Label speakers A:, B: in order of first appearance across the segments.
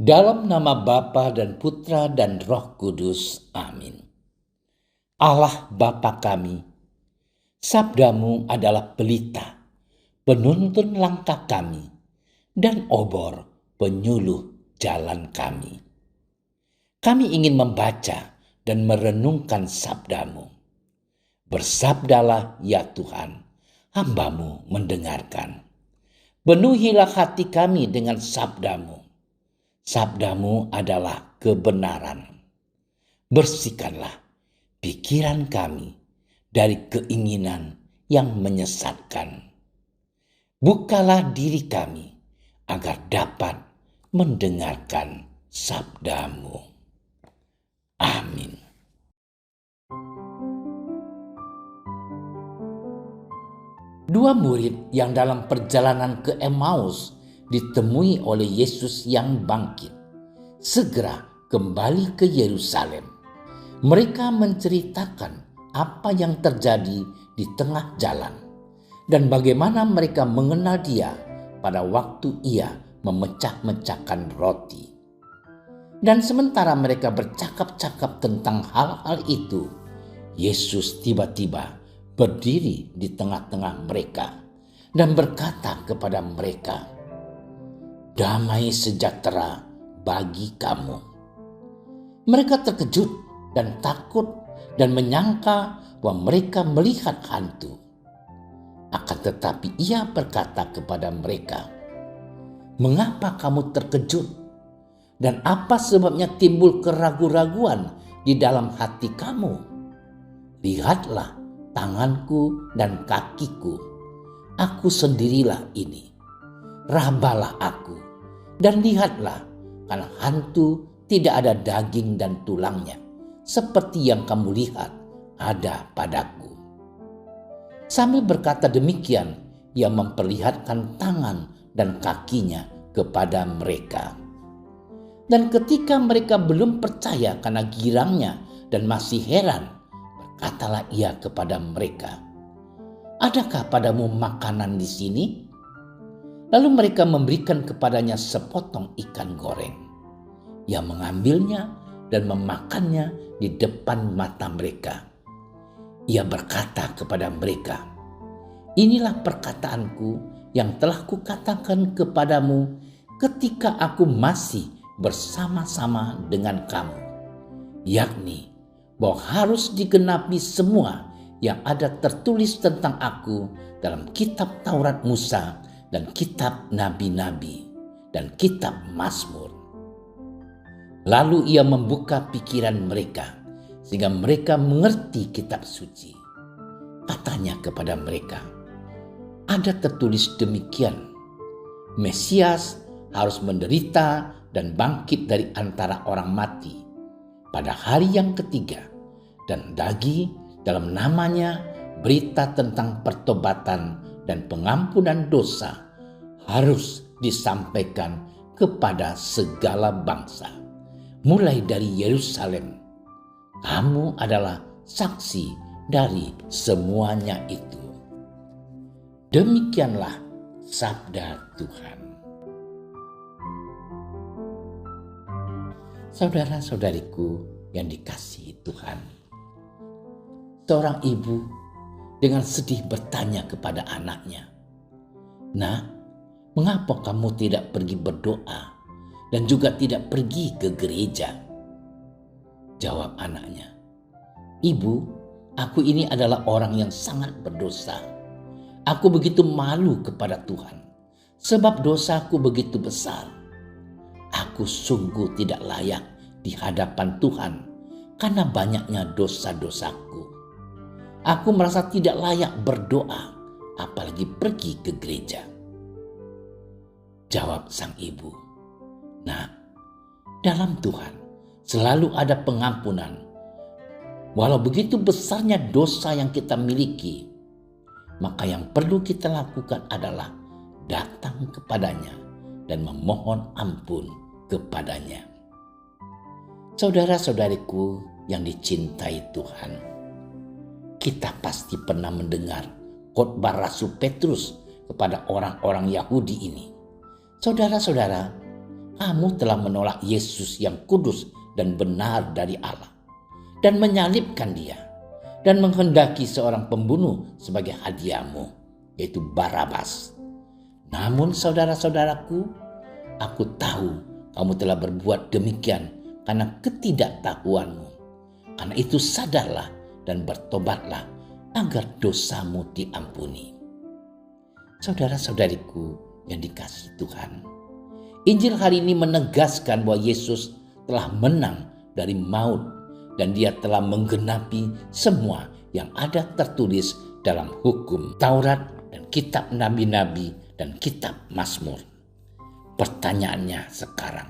A: Dalam nama Bapa dan Putra dan Roh Kudus. Amin. Allah Bapa kami, sabdamu adalah pelita, penuntun langkah kami, dan obor penyuluh jalan kami. Kami ingin membaca dan merenungkan sabdamu. Bersabdalah ya Tuhan, hamba-Mu mendengarkan. Penuhilah hati kami dengan sabdamu. Sabdamu adalah kebenaran. Bersihkanlah pikiran kami dari keinginan yang menyesatkan. Bukalah diri kami agar dapat mendengarkan sabdamu. Amin. Dua murid yang dalam perjalanan ke Emmaus ditemui oleh Yesus yang bangkit, segera kembali ke Yerusalem. Mereka menceritakan apa yang terjadi di tengah jalan dan bagaimana mereka mengenal Dia pada waktu Ia memecah-mecahkan roti. Dan sementara mereka bercakap-cakap tentang hal-hal itu, Yesus tiba-tiba berdiri di tengah-tengah mereka dan berkata kepada mereka, "Damai sejahtera bagi kamu." Mereka terkejut dan takut dan menyangka bahwa mereka melihat hantu. Akan tetapi Ia berkata kepada mereka, "Mengapa kamu terkejut? Dan apa sebabnya timbul keraguan-raguan di dalam hati kamu? Lihatlah tanganku dan kakiku. Aku sendirilah ini. Rabalah aku dan lihatlah, karena hantu tidak ada daging dan tulangnya, seperti yang kamu lihat ada padaku." Sambil berkata demikian, Ia memperlihatkan tangan dan kakinya kepada mereka. Dan ketika mereka belum percaya karena girangnya dan masih heran, berkatalah Ia kepada mereka, "Adakah padamu makanan di sini?" Lalu mereka memberikan kepadanya sepotong ikan goreng. Ia mengambilnya dan memakannya di depan mata mereka. Ia berkata kepada mereka, "Inilah perkataanku yang telah kukatakan kepadamu ketika aku masih bersama-sama dengan kamu, yakni bahwa harus digenapi semua yang ada tertulis tentang aku dalam kitab Taurat Musa dan kitab Nabi-Nabi dan kitab Mazmur." Lalu Ia membuka pikiran mereka sehingga mereka mengerti kitab suci. Katanya kepada mereka, "Ada tertulis demikian, Mesias harus menderita dan bangkit dari antara orang mati pada hari yang ketiga, dan lagi dalam namanya berita tentang pertobatan dan pengampunan dosa harus disampaikan kepada segala bangsa, mulai dari Yerusalem. Kamu adalah saksi dari semuanya itu." Demikianlah sabda Tuhan. Saudara-saudariku yang dikasihi Tuhan, seorang ibu dengan sedih bertanya kepada anaknya, "Nak, mengapa kamu tidak pergi berdoa dan juga tidak pergi ke gereja?" Jawab anaknya, "Ibu, aku ini adalah orang yang sangat berdosa. Aku begitu malu kepada Tuhan, sebab dosaku begitu besar. Aku sungguh tidak layak di hadapan Tuhan karena banyaknya dosa-dosaku. Aku merasa tidak layak berdoa, apalagi pergi ke gereja." Jawab sang ibu, "Nak, dalam Tuhan selalu ada pengampunan. Walau begitu besarnya dosa yang kita miliki, maka yang perlu kita lakukan adalah datang kepadanya dan memohon ampun kepadanya." Saudara-saudariku yang dicintai Tuhan, kita pasti pernah mendengar khotbah Rasul Petrus kepada orang-orang Yahudi ini. Saudara-saudara, kamu telah menolak Yesus yang kudus dan benar dari Allah dan menyalibkan dia dan menghendaki seorang pembunuh sebagai hadiahmu, yaitu Barabas. Namun saudara-saudaraku, aku tahu kamu telah berbuat demikian karena ketidaktahuanmu. Karena itu sadarlah dan bertobatlah agar dosamu diampuni. Saudara-saudariku yang dikasihi Tuhan, Injil hari ini menegaskan bahwa Yesus telah menang dari maut dan dia telah menggenapi semua yang ada tertulis dalam hukum Taurat dan kitab nabi-nabi dan kitab Mazmur. Pertanyaannya sekarang,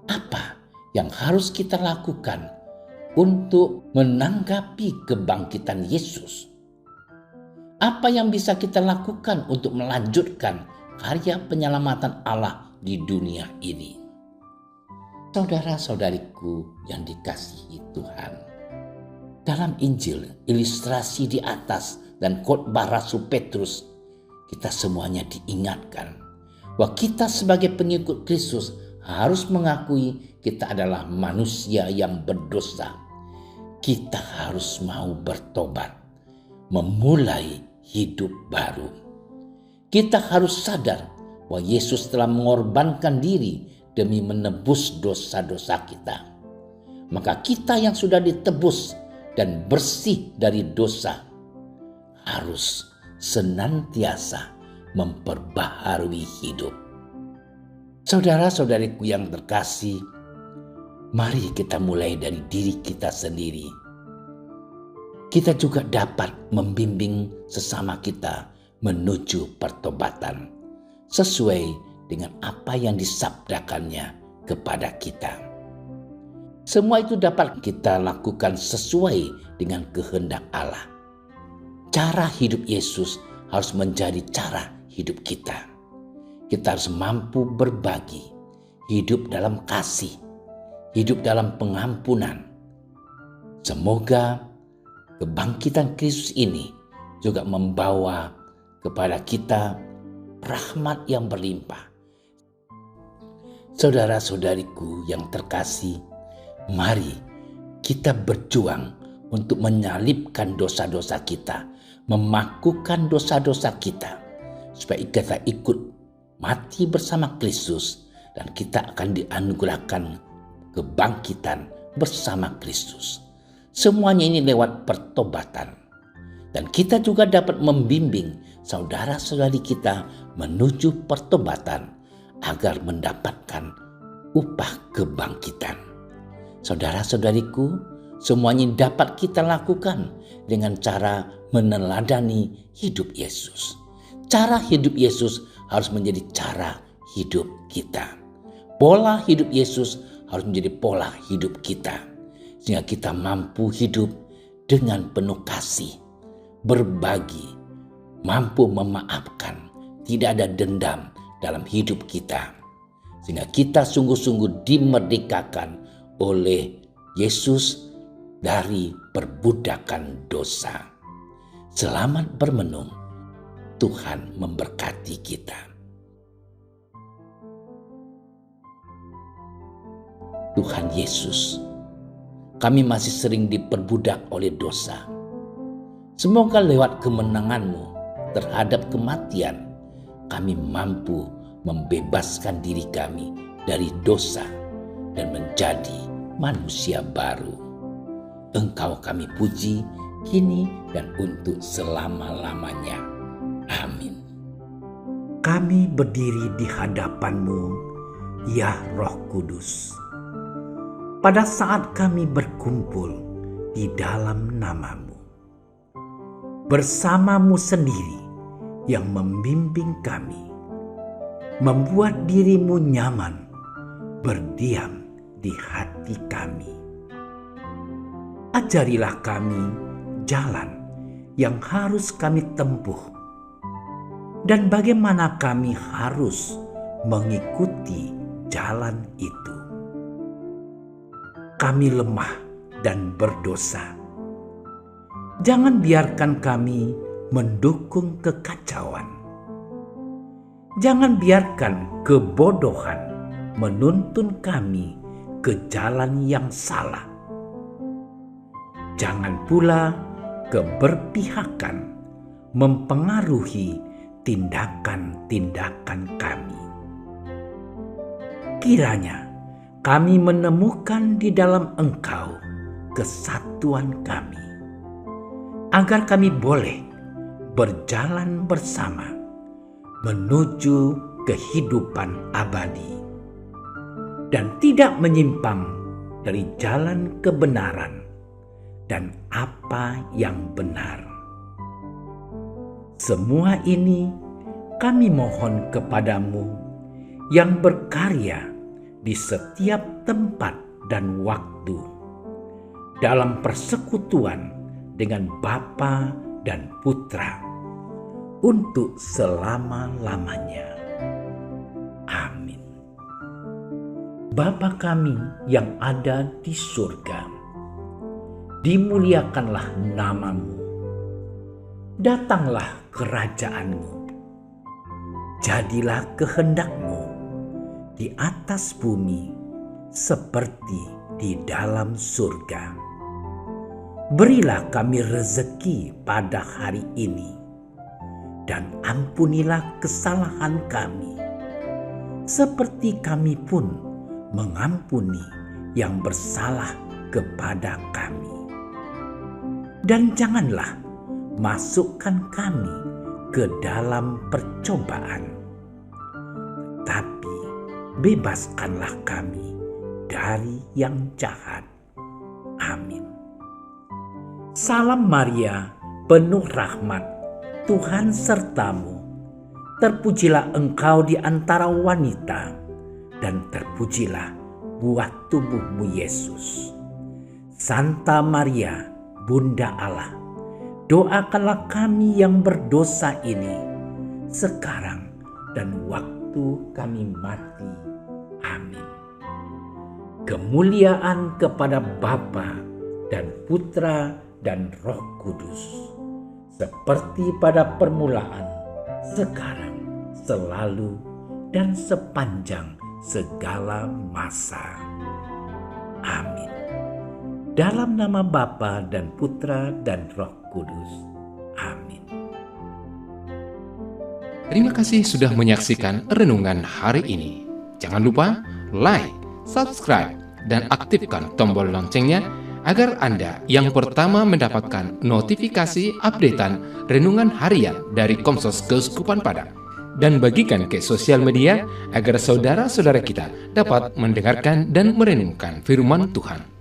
A: apa yang harus kita lakukan untuk menanggapi kebangkitan Yesus? Apa yang bisa kita lakukan untuk melanjutkan karya penyelamatan Allah di dunia ini? Saudara-saudariku yang dikasihi Tuhan, dalam Injil, ilustrasi di atas dan khotbah Rasul Petrus, kita semuanya diingatkan bahwa kita sebagai pengikut Kristus harus mengakui kita adalah manusia yang berdosa. Kita harus mau bertobat, memulai hidup baru. Kita harus sadar bahwa Yesus telah mengorbankan diri demi menebus dosa-dosa kita. Maka kita yang sudah ditebus dan bersih dari dosa harus senantiasa memperbaharui hidup. Saudara-saudariku yang terkasih, mari kita mulai dari diri kita sendiri. Kita juga dapat membimbing sesama kita menuju pertobatan sesuai dengan apa yang disabdakannya kepada kita. Semua itu dapat kita lakukan sesuai dengan kehendak Allah. Cara hidup Yesus harus menjadi cara hidup kita. Kita harus mampu berbagi, hidup dalam kasih, hidup dalam pengampunan. Semoga kebangkitan Kristus ini juga membawa kepada kita rahmat yang berlimpah. Saudara-saudariku yang terkasih, mari kita berjuang untuk menyalibkan dosa-dosa kita, memakukan dosa-dosa kita, supaya kita ikut mati bersama Kristus dan kita akan dianugerahkan kebangkitan bersama Kristus. Semuanya ini lewat pertobatan. Dan kita juga dapat membimbing saudara-saudari kita menuju pertobatan agar mendapatkan upah kebangkitan. Saudara-saudariku, semuanya dapat kita lakukan dengan cara meneladani hidup Yesus. Cara hidup Yesus harus menjadi cara hidup kita. Pola hidup Yesus harus menjadi pola hidup kita. Sehingga kita mampu hidup dengan penuh kasih, berbagi, mampu memaafkan, tidak ada dendam dalam hidup kita. Sehingga kita sungguh-sungguh dimerdekakan oleh Yesus dari perbudakan dosa. Selamat bermenung. Tuhan memberkati kita. Tuhan Yesus, kami masih sering diperbudak oleh dosa. Semoga lewat kemenangan-Mu terhadap kematian, kami mampu membebaskan diri kami dari dosa dan menjadi manusia baru. Engkau kami puji kini dan untuk selama-lamanya. Amin.
B: Kami berdiri di hadapan-Mu, ya Roh Kudus. Pada saat kami berkumpul di dalam nama-Mu, bersama-Mu sendiri yang membimbing kami, membuat diri-Mu nyaman, berdiam di hati kami. Ajarilah kami jalan yang harus kami tempuh, dan bagaimana kami harus mengikuti jalan itu. Kami lemah dan berdosa. Jangan biarkan kami mendukung kekacauan. Jangan biarkan kebodohan menuntun kami ke jalan yang salah. Jangan pula keberpihakan mempengaruhi tindakan-tindakan kami. Kiranya kami menemukan di dalam Engkau kesatuan kami, agar kami boleh berjalan bersama menuju kehidupan abadi dan tidak menyimpang dari jalan kebenaran dan apa yang benar. Semua ini kami mohon kepadamu yang berkarya di setiap tempat dan waktu, dalam persekutuan dengan Bapa dan Putra, untuk selama-lamanya. Amin. Bapa kami yang ada di surga, dimuliakanlah nama-Mu. Datanglah kerajaan-Mu. Jadilah kehendak-Mu di atas bumi seperti di dalam surga. Berilah kami rezeki pada hari ini, dan ampunilah kesalahan kami, seperti kami pun mengampuni yang bersalah kepada kami. Dan janganlah masukkan kami ke dalam percobaan, tapi bebaskanlah kami dari yang jahat. Amin. Salam Maria, penuh rahmat, Tuhan sertamu. Terpujilah engkau di antara wanita, dan terpujilah buah tubuhmu Yesus. Santa Maria, Bunda Allah, doakanlah kami yang berdosa ini, sekarang dan waktu kami mati. Amin. Kemuliaan kepada Bapa dan Putra dan Roh Kudus, seperti pada permulaan, sekarang, selalu, dan sepanjang segala masa. Amin. Dalam nama Bapa dan Putra dan Roh Kudus. Amin.
C: Terima kasih sudah menyaksikan renungan hari ini. Jangan lupa like, subscribe, dan aktifkan tombol loncengnya agar Anda yang pertama mendapatkan notifikasi updatean renungan harian dari Komsos Keuskupan Padang. Dan bagikan ke sosial media agar saudara-saudara kita dapat mendengarkan dan merenungkan firman Tuhan.